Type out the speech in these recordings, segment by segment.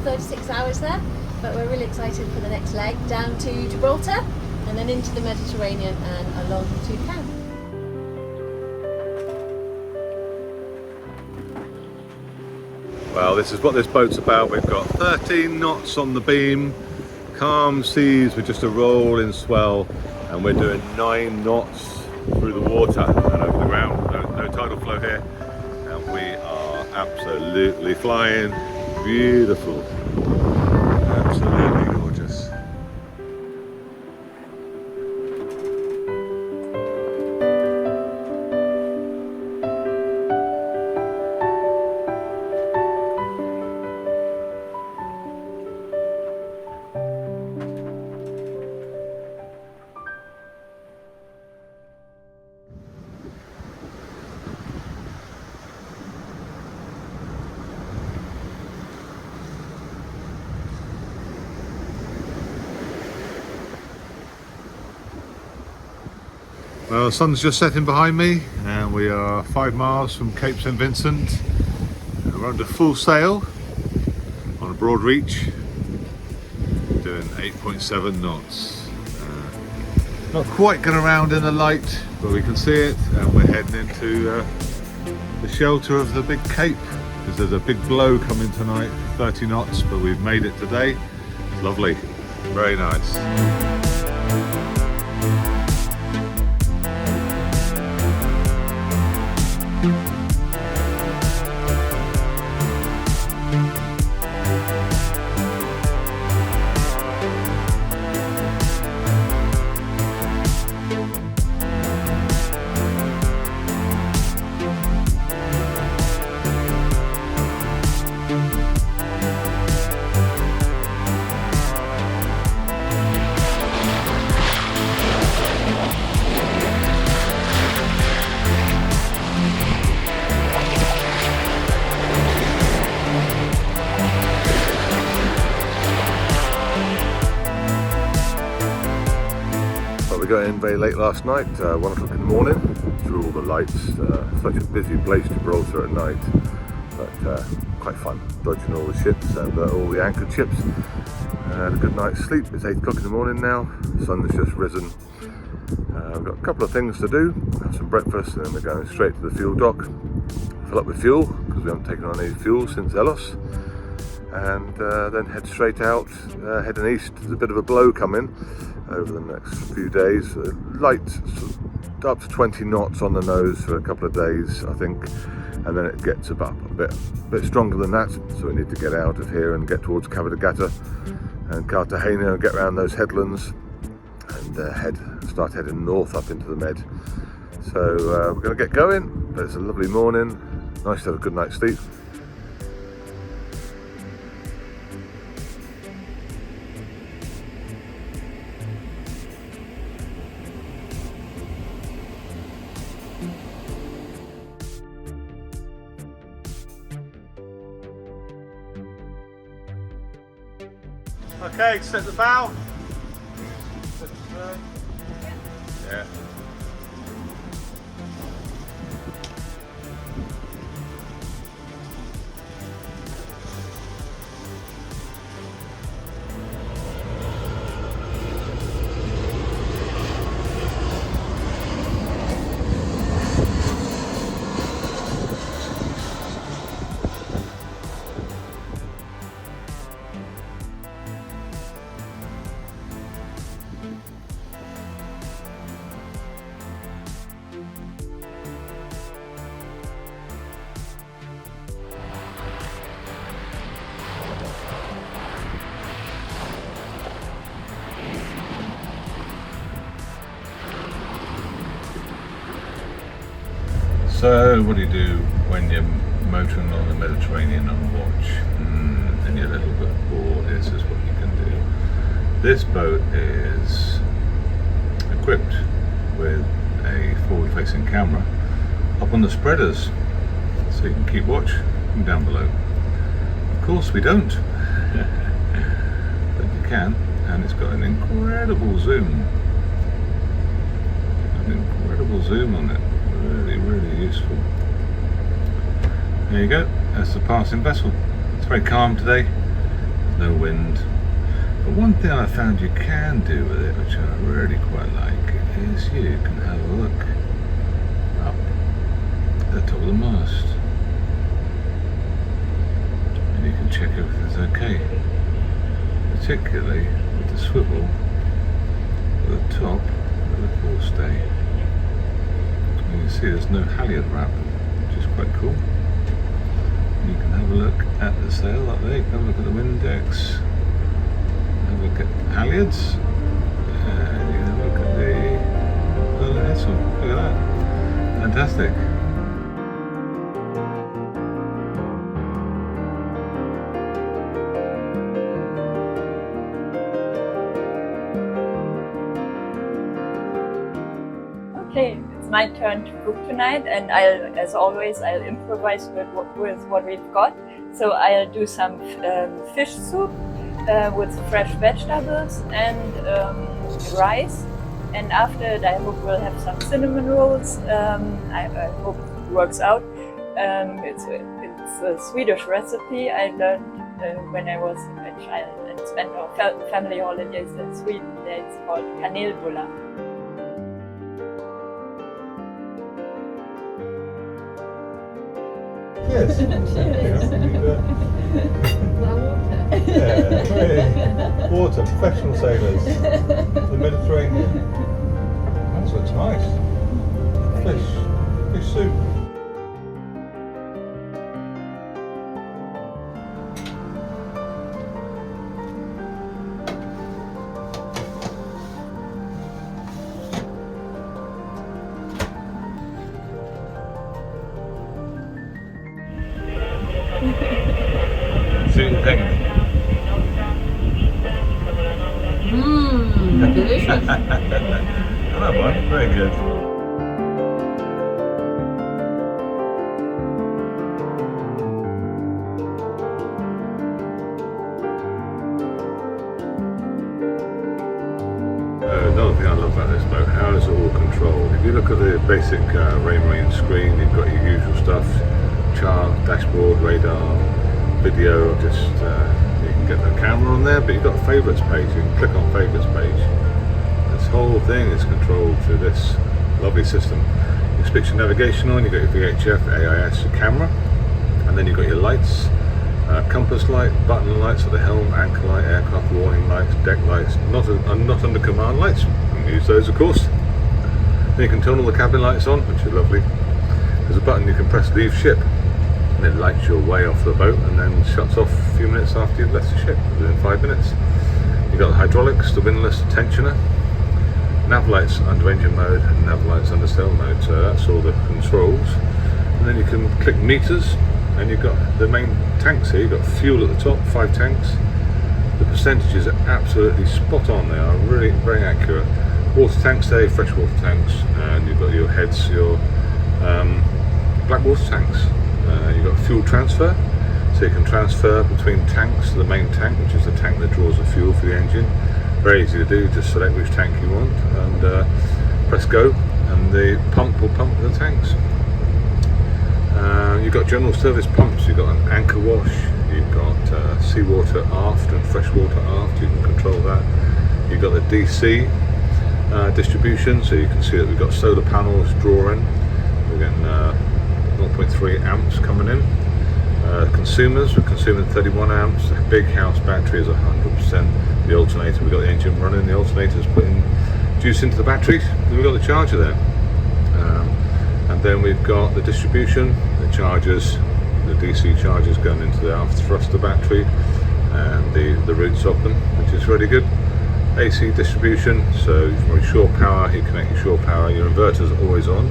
36 hours there, but we're really excited for the next leg down to Gibraltar and then into the Mediterranean and along to Cannes. Well, this is what this boat's about. We've got 13 knots on the beam, calm seas with just a rolling swell, and we're doing 9 knots through the water and over the ground. No tidal flow here, and we are absolutely flying. Beautiful, absolutely gorgeous. Well, the sun's just setting behind me and we are 5 miles from Cape St Vincent. We're under full sail on a broad reach, doing 8.7 knots. Not quite going around in the light, but we can see it, and we're heading into the shelter of the big cape, because there's a big blow coming tonight, 30 knots, but we've made it today. It's lovely, very nice. We got in very late last night, 1 o'clock in the morning, through all the lights. Such a busy place, Gibraltar at night, but quite fun, dodging all the ships and all the anchored ships. Had a good night's sleep. It's 8 o'clock in the morning now, the sun has just risen. We've got a couple of things to do, have some breakfast, and then we're going straight to the fuel dock, fill up with fuel, because we haven't taken on any fuel since Elos, and then head straight out, heading east. There's a bit of a blow coming over the next few days. Light, up to 20 knots on the nose for a couple of days, I think, and then it gets up a bit stronger than that, so we need to get out of here and get towards Cabo de Gata and Cartagena and get around those headlands and start heading north up into the Med. So we're going to get going, but it's a lovely morning, nice to have a good night's sleep. Okay, set the bow. Set the stern. Yeah. So what do you do when you're motoring on the Mediterranean on watch and you're a little bit bored? This is what you can do. This boat is equipped with a forward-facing camera up on the spreaders, so you can keep watch from down below. Of course we don't, but you can, and it's got an incredible zoom. On it. Really useful. There you go, that's the passing vessel. It's very calm today, no wind. But one thing I found you can do with it, which I really quite like, is you can have a look up at the top of the mast. And you can check everything's okay. Particularly with the swivel at the top of the forestay. And you can see there's no halyard wrap, which is quite cool. You can have a look at the sail up there, you can have a look at the Windex, have a look at the halyards, and you can have a look at the headsail. Look at that. Fantastic. Okay, it's my turn to cook tonight, and as always, I'll improvise with what we've got. So I'll do some fish soup with fresh vegetables and rice. And after it, I hope we'll have some cinnamon rolls. I hope it works out. It's a Swedish recipe I learned when I was a child and spent our family holidays in Sweden. It's called kanelbullar. Yes. Yeah, water, professional sailors, the Mediterranean. That looks nice. Fish soup. Delicious. That one, very good. Another thing I love about this boat, how is it all controlled? If you look at the basic Marine screen, you've got your usual stuff, chart, dashboard, radar, video, just you can get the camera on there, but you've got a favourites page, you can click on favourites page. This whole thing is controlled through this lovely system. You switch your navigation on, you've got your VHF, AIS, your camera, and then you've got your lights, compass light, button lights at the helm, anchor light, aircraft warning lights, deck lights, not under command lights, you can use those of course. Then you can turn all the cabin lights on, which is lovely. There's a button you can press leave ship, and it lights your way off the boat and then shuts off a few minutes after you've left the ship, within 5 minutes. You've got the hydraulics, the windlass, the tensioner, nav lights under engine mode and nav lights under sail mode, so that's all the controls. And then you can click meters, and you've got the main tanks here. You've got fuel at the top, 5 tanks. The percentages are absolutely spot on, they are really very accurate. Water tanks there, freshwater tanks, and you've got your heads, your black water tanks. You've got fuel transfer, so you can transfer between tanks to the main tank, which is the tank that draws the fuel for the engine. Very easy to do, just select which tank you want and press go, and the pump will pump the tanks. You've got general service pumps, you've got an anchor wash, you've got seawater aft and freshwater aft, you can control that. You've got the DC distribution, so you can see that we've got solar panels drawing, we're getting 0.3 amps coming in. Consumers, we're consuming 31 amps, the big house battery is 100%, the alternator, we've got the engine running, the alternator's putting juice into the batteries, we've got the charger there. And then we've got the distribution, the chargers, the DC chargers going into the aft thruster battery and the roots of them, which is really good. AC distribution, so from your shore power, you connect your shore power, your inverter's always on.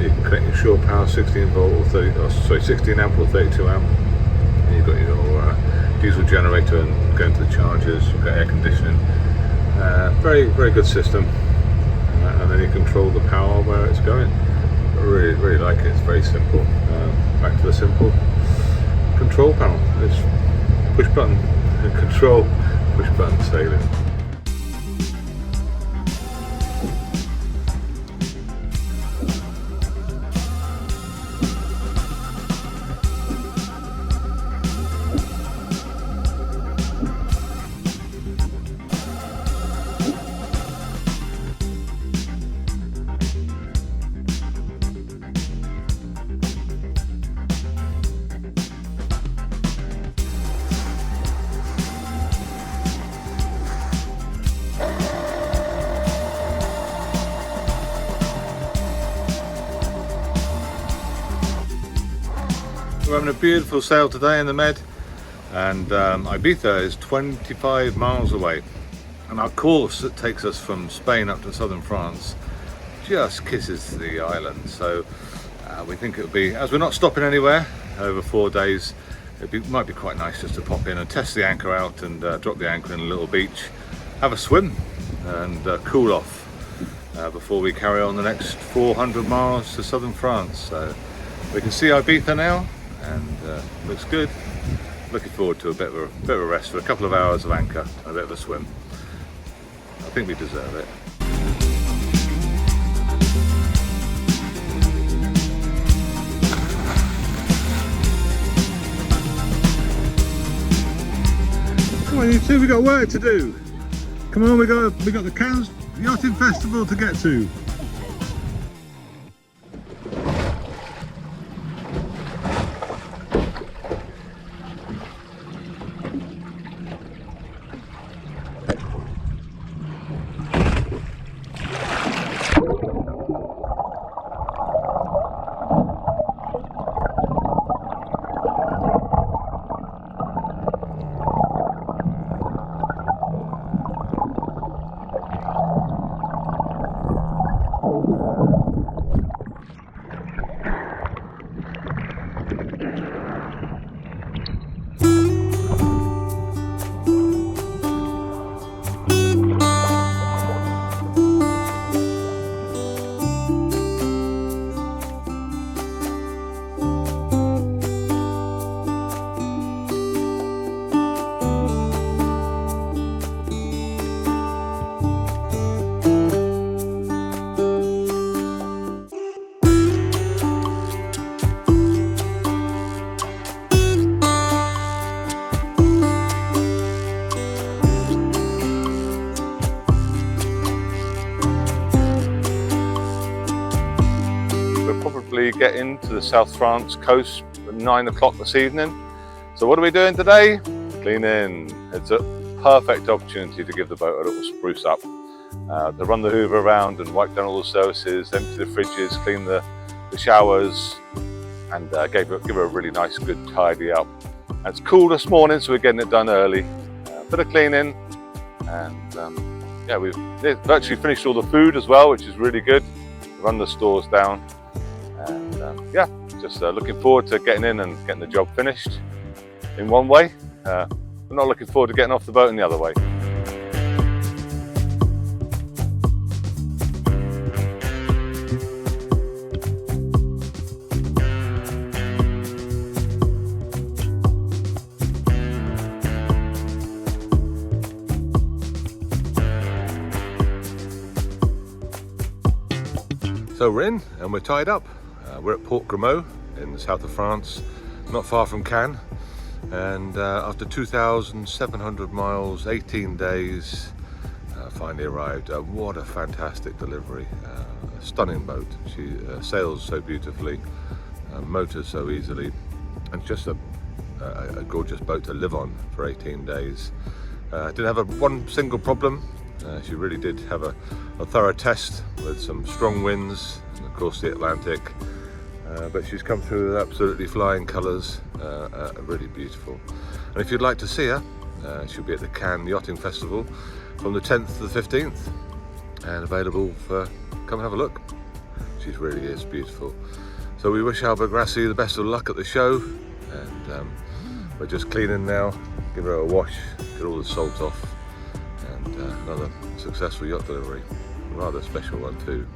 You can connect your shore power 16 volt or 16 amp or 32 amp. And you've got your diesel generator and going to the chargers, you've got air conditioning. Very, very good system. And then you control the power where it's going. I really, really like it. It's very simple. Back to the simple control panel. It's push button control, push button sailing. We're having a beautiful sail today in the Med, and Ibiza is 25 miles away, and our course that takes us from Spain up to southern France just kisses the island. So we think it would be, as we're not stopping anywhere over 4 days, might be quite nice just to pop in and test the anchor out and drop the anchor in a little beach, have a swim and cool off before we carry on the next 400 miles to southern France. So we can see Ibiza now, and looks good. Looking forward to a bit of a rest for a couple of hours of anchor, a bit of a swim. I think we deserve it. Come on, you two, we got work to do. Come on, we got the Cannes Yachting Festival to get to. Get into the South France coast at 9 o'clock this evening. So what are we doing today? Cleaning. It's a perfect opportunity to give the boat a little spruce up, to run the hoover around and wipe down all the surfaces, empty the fridges, clean the showers, and give her a really nice good tidy up. And it's cool this morning, so we're getting it done early. Bit of cleaning, and yeah, we've virtually finished all the food as well, which is really good. Run the stores down. And yeah, just looking forward to getting in and getting the job finished in one way. I'm not looking forward to getting off the boat in the other way. So we're in and we're tied up. We're at Port Grimaud in the south of France, not far from Cannes, and after 2,700 miles, 18 days, finally arrived. What a fantastic delivery. A stunning boat. She sails so beautifully, motors so easily, and just a gorgeous boat to live on for 18 days. Didn't have one single problem. She really did have a thorough test with some strong winds and of course the Atlantic. But she's come through with absolutely flying colours, really beautiful. And if you'd like to see her, she'll be at the Cannes Yachting Festival from the 10th to the 15th, and available for come and have a look. She really is beautiful. So we wish Hallberg-Rassy the best of luck at the show, and we're just cleaning now, give her a wash, get all the salt off, and another successful yacht delivery, a rather special one too.